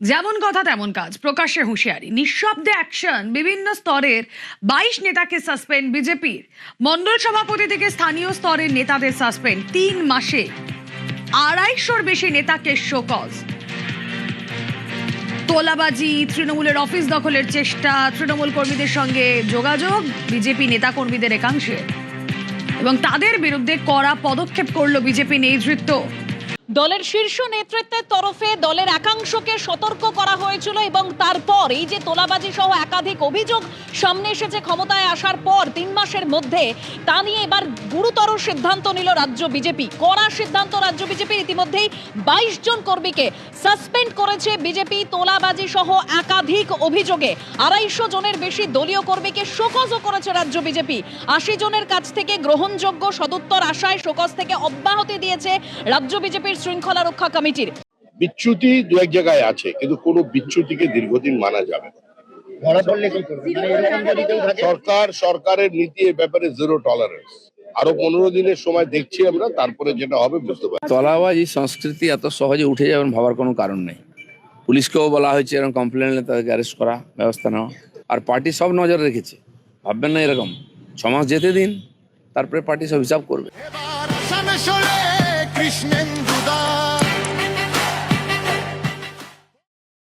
যেমন কথা তেমন কাজ, প্রকাশ্যে হুঁশিয়ারি, নিঃশব্দে অ্যাকশন। বিভিন্ন স্তরের 22 নেতাকে সাসপেন্ড বিজেপির। মণ্ডল সভাপতি থেকে স্থানীয় স্তরের নেতাদের সাসপেন্ড। 3 মাসে 250-র বেশি নেতাকে শোকজ। তোলাবাজি, তৃণমূলের অফিস দখলের চেষ্টা, তৃণমূল কর্মীদের সঙ্গে যোগাযোগ বিজেপি নেতা কর্মীদের একাংশে, এবং তাদের বিরুদ্ধে কড়া পদক্ষেপ করল বিজেপি নেতৃত্ব। দলের শীর্ষ নেতৃত্বের তরফে দলের একাংশকে সতর্ক করা হয়েছিল এবং তারপর এই যে তোলাবাজি সহ একাধিক অভিযোগ সামনে এসেছে ক্ষমতায় আসার পর 3 মাসের মধ্যে, তা নিয়ে এবার গুরুতর সিদ্ধান্ত নিল রাজ্য বিজেপি। কড়া সিদ্ধান্ত রাজ্য বিজেপির। ইতিমধ্যেই 22 জন কর্মীকে সাসপেন্ড করেছে বিজেপি তোলাবাজি সহ একাধিক অভিযোগে। 250 জনের বেশি দলীয় কর্মীকে শোকজও করেছে রাজ্য বিজেপি। 80 জনের কাছ থেকে গ্রহণযোগ্য সদুত্তর আশায় শোকজ থেকে অব্যাহতি দিয়েছে রাজ্য বিজেপির শৃঙ্খলা রক্ষা কমিটির। বিচ্যুতি দু এক জায়গায় আছে, কিন্তু কোনো বিচ্যুতিকে দীর্ঘদিন মানা যাবে না। সরকারের নীতি এ ব্যাপারে জিরো টলারেন্স। আরো 15 দিনের সময় দেখছি আমরা, তারপরে যেটা হবে বুঝতে পারছি। তোলাবাজি সংস্কৃতি এত সহজে উঠে যাবেন ভাবার কোনো কারণ নেই। পুলিশকেও বলা হয়েছে এরকম কমপ্লেন নিলে তাদেরকে অ্যারেস্ট করা, ব্যবস্থা নেওয়া। আর পার্টি সব নজর রেখেছে, ভাববেন না এরকম 6 মাস যেতে দিন, তারপরে পার্টি সব হিসাব করবে।